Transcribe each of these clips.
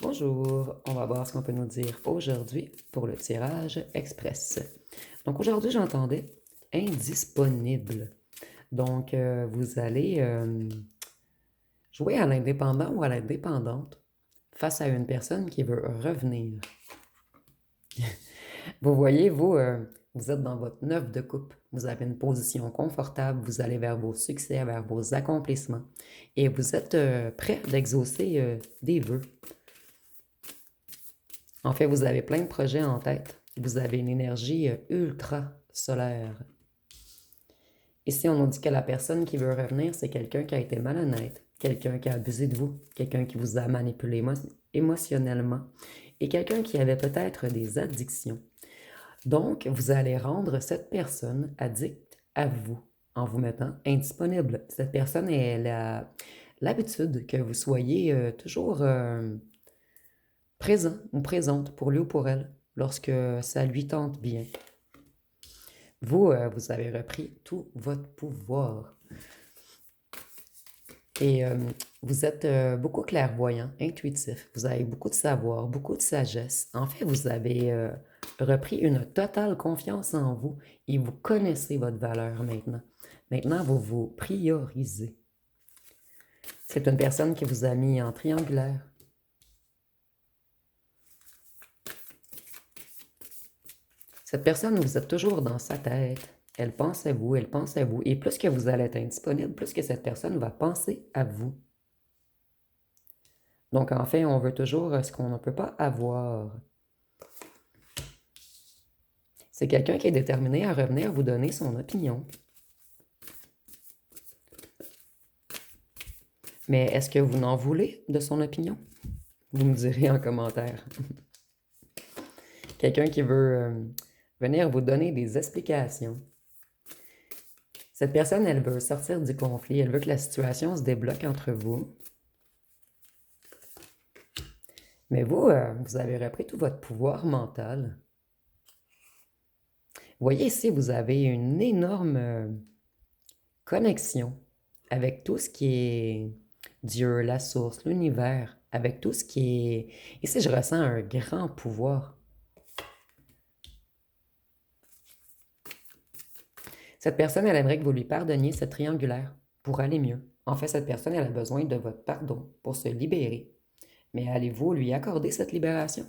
Bonjour, on va voir ce qu'on peut nous dire aujourd'hui pour le tirage express. Donc aujourd'hui, j'entendais indisponible. Donc vous allez jouer à l'indépendant ou à l'indépendante face à une personne qui veut revenir. Vous voyez, vous êtes dans votre neuf de coupe. Vous avez une position confortable, vous allez vers vos succès, vers vos accomplissements et vous êtes prêt d'exaucer des vœux. En fait, vous avez plein de projets en tête. Vous avez une énergie ultra solaire. Ici, on nous dit que la personne qui veut revenir, c'est quelqu'un qui a été malhonnête, quelqu'un qui a abusé de vous, quelqu'un qui vous a manipulé émotionnellement et quelqu'un qui avait peut-être des addictions. Donc, vous allez rendre cette personne addicte à vous en vous mettant indisponible. Cette personne, elle a l'habitude que vous soyez toujours présent ou présente pour lui ou pour elle lorsque ça lui tente bien. Vous avez repris tout votre pouvoir. Et vous êtes beaucoup clairvoyant, intuitif. Vous avez beaucoup de savoir, beaucoup de sagesse. En fait, vous avez repris une totale confiance en vous et vous connaissez votre valeur maintenant. Maintenant, vous vous priorisez. C'est une personne qui vous a mis en triangulaire. Cette personne, vous êtes toujours dans sa tête. Elle pense à vous, elle pense à vous. Et plus que vous allez être indisponible, plus que cette personne va penser à vous. Donc, en fait, on veut toujours ce qu'on ne peut pas avoir. C'est quelqu'un qui est déterminé à revenir vous donner son opinion. Mais est-ce que vous n'en voulez de son opinion? Vous me direz en commentaire. Quelqu'un qui veut venir vous donner des explications. Cette personne, elle veut sortir du conflit. Elle veut que la situation se débloque entre vous. Mais vous avez repris tout votre pouvoir mental. Vous voyez ici, vous avez une énorme connexion avec tout ce qui est Dieu, la source, l'univers, avec tout ce qui est... Ici, je ressens un grand pouvoir. Cette personne, elle aimerait que vous lui pardonniez cette triangulaire pour aller mieux. En fait, cette personne, elle a besoin de votre pardon pour se libérer. Mais allez-vous lui accorder cette libération?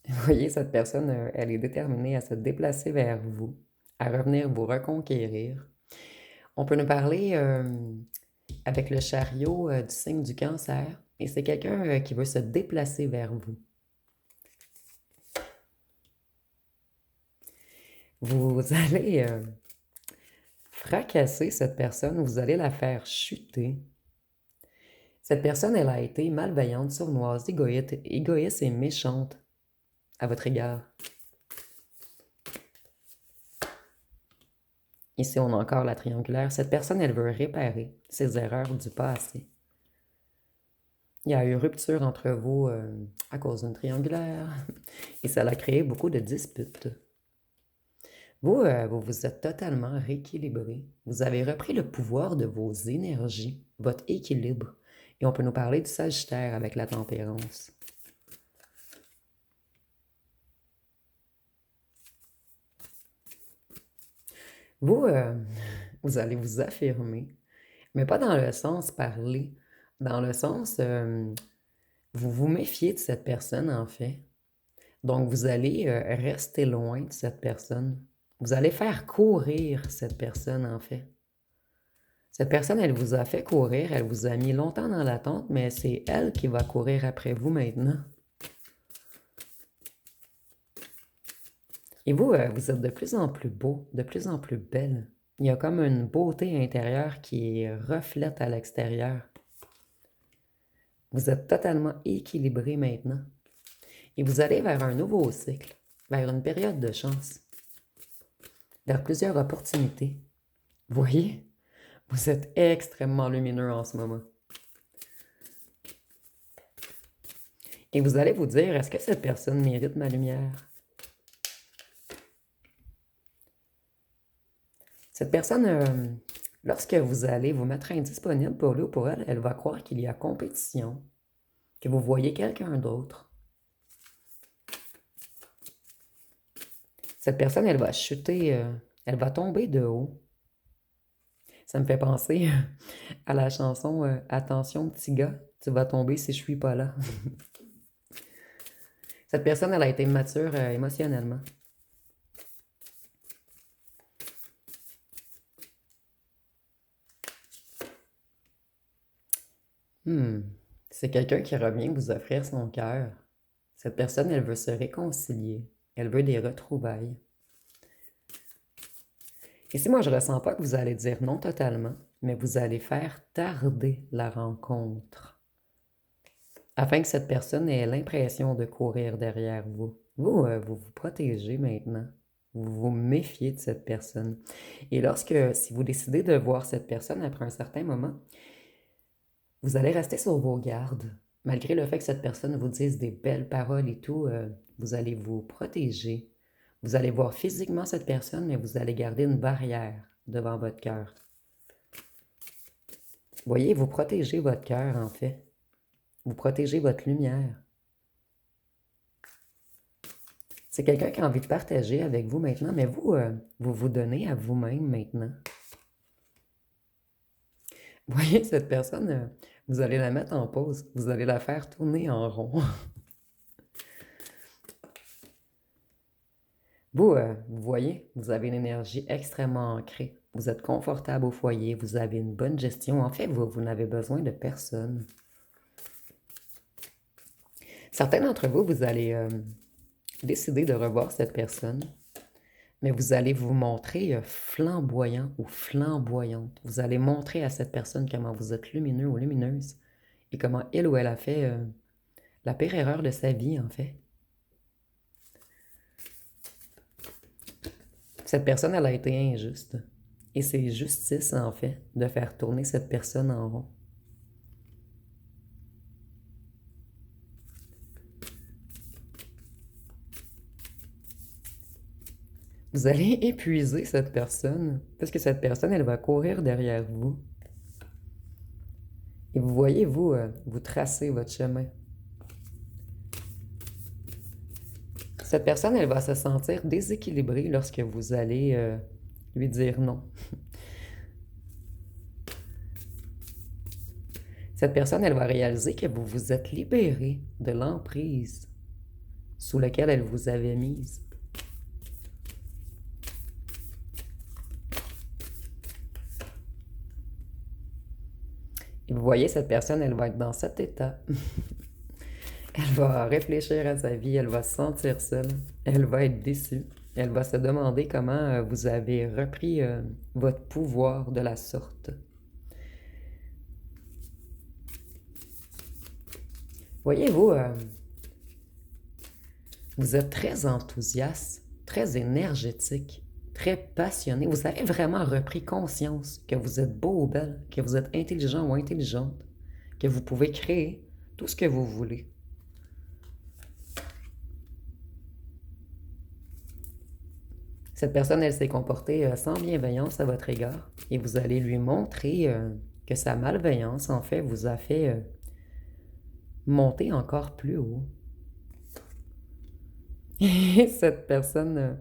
Vous voyez, cette personne, elle est déterminée à se déplacer vers vous, à revenir vous reconquérir. On peut nous parler avec le chariot du signe du cancer, et c'est quelqu'un qui veut se déplacer vers vous. Vous allez fracasser cette personne, vous allez la faire chuter. Cette personne, elle a été malveillante, sournoise, égoïste et méchante à votre égard. Ici, on a encore la triangulaire. Cette personne, elle veut réparer ses erreurs du passé. Il y a eu rupture entre vous à cause d'une triangulaire et ça a créé beaucoup de disputes. Vous vous êtes totalement rééquilibré. Vous avez repris le pouvoir de vos énergies, votre équilibre. Et on peut nous parler du Sagittaire avec la tempérance. Vous, vous allez vous affirmer, mais pas dans le sens parler, dans le sens, vous vous méfiez de cette personne en fait. Donc vous allez rester loin de cette personne. Vous allez faire courir cette personne en fait. Cette personne, elle vous a fait courir, elle vous a mis longtemps dans l'attente, mais c'est elle qui va courir après vous maintenant. Et vous êtes de plus en plus beau, de plus en plus belle. Il y a comme une beauté intérieure qui reflète à l'extérieur. Vous êtes totalement équilibré maintenant. Et vous allez vers un nouveau cycle, vers une période de chance, vers plusieurs opportunités. Vous voyez, vous êtes extrêmement lumineux en ce moment. Et vous allez vous dire, est-ce que cette personne mérite ma lumière? Cette personne, Lorsque vous allez vous mettre indisponible pour lui ou pour elle, elle va croire qu'il y a compétition, que vous voyez quelqu'un d'autre. Cette personne, elle va chuter, elle va tomber de haut. Ça me fait penser à la chanson Attention, petit gars, tu vas tomber si je suis pas là. Cette personne, elle a été mature émotionnellement. C'est quelqu'un qui revient vous offrir son cœur. Cette personne, elle veut se réconcilier. Elle veut des retrouvailles. Et si moi, je ne ressens pas que vous allez dire non totalement, mais vous allez faire tarder la rencontre afin que cette personne ait l'impression de courir derrière vous. Vous vous protégez maintenant. Vous vous méfiez de cette personne. Et si vous décidez de voir cette personne après un certain moment, vous allez rester sur vos gardes. Malgré le fait que cette personne vous dise des belles paroles et tout, vous allez vous protéger. Vous allez voir physiquement cette personne, mais vous allez garder une barrière devant votre cœur. Voyez, vous protégez votre cœur, en fait. Vous protégez votre lumière. C'est quelqu'un qui a envie de partager avec vous maintenant, mais vous vous donnez à vous-même maintenant. Voyez, cette personne, vous allez la mettre en pause. Vous allez la faire tourner en rond. Vous voyez, vous avez une énergie extrêmement ancrée. Vous êtes confortable au foyer, vous avez une bonne gestion. En fait, vous n'avez besoin de personne. Certains d'entre vous, vous allez décider de revoir cette personne, mais vous allez vous montrer flamboyant ou flamboyante. Vous allez montrer à cette personne comment vous êtes lumineux ou lumineuse et comment il ou elle a fait la pire erreur de sa vie, en fait. Cette personne, elle a été injuste. Et c'est justice, en fait, de faire tourner cette personne en rond. Vous allez épuiser cette personne, parce que cette personne, elle va courir derrière vous. Et vous voyez, vous tracez votre chemin. Cette personne, elle va se sentir déséquilibrée lorsque vous allez lui dire non. Cette personne, elle va réaliser que vous vous êtes libéré de l'emprise sous laquelle elle vous avait mise. Et vous voyez, cette personne, elle va être dans cet état. Elle va réfléchir à sa vie, elle va se sentir seule, elle va être déçue. Elle va se demander comment vous avez repris votre pouvoir de la sorte. Voyez-vous, vous êtes très enthousiaste, très énergétique, très passionné. Vous avez vraiment repris conscience que vous êtes beau ou belle, que vous êtes intelligent ou intelligente, que vous pouvez créer tout ce que vous voulez. Cette personne, elle s'est comportée sans bienveillance à votre égard et vous allez lui montrer que sa malveillance, en fait, vous a fait monter encore plus haut. Et cette personne,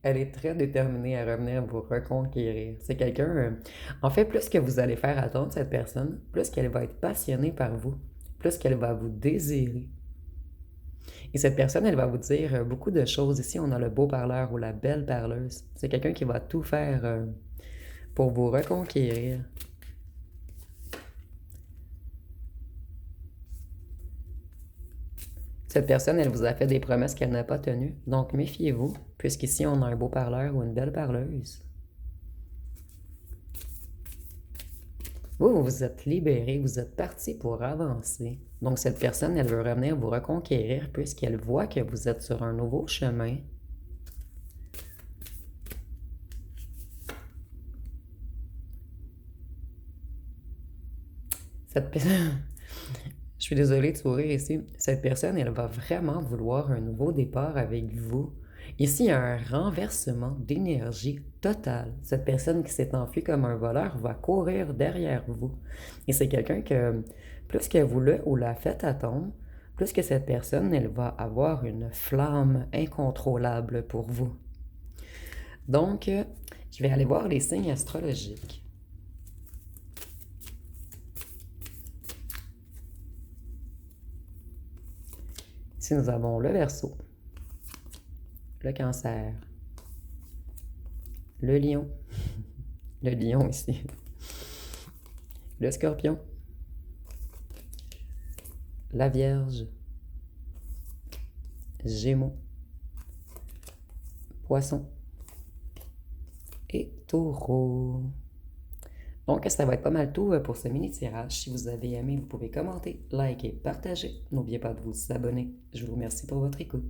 elle est très déterminée à revenir vous reconquérir. C'est quelqu'un, en fait, plus que vous allez faire attendre cette personne, plus qu'elle va être passionnée par vous, plus qu'elle va vous désirer. Et cette personne, elle va vous dire beaucoup de choses. Ici, on a le beau parleur ou la belle parleuse. C'est quelqu'un qui va tout faire pour vous reconquérir. Cette personne, elle vous a fait des promesses qu'elle n'a pas tenues. Donc, méfiez-vous, puisqu'ici, on a un beau parleur ou une belle parleuse. Vous vous êtes libéré, vous êtes parti pour avancer. Donc, cette personne, elle veut revenir vous reconquérir puisqu'elle voit que vous êtes sur un nouveau chemin. Cette personne... Je suis désolée de sourire ici. Cette personne, elle va vraiment vouloir un nouveau départ avec vous. Ici, il y a un renversement d'énergie totale. Cette personne qui s'est enfuie comme un voleur va courir derrière vous. Et c'est quelqu'un que, plus que vous le ou la faites attendre, plus que cette personne, elle va avoir une flamme incontrôlable pour vous. Donc, je vais aller voir les signes astrologiques. Ici, nous avons le Verseau, le Cancer, le Lion, le Lion ici, le Scorpion, la Vierge, Gémeaux, Poisson et Taureau. Donc, ça va être pas mal tout pour ce mini-tirage. Si vous avez aimé, vous pouvez commenter, liker, partager. N'oubliez pas de vous abonner. Je vous remercie pour votre écoute.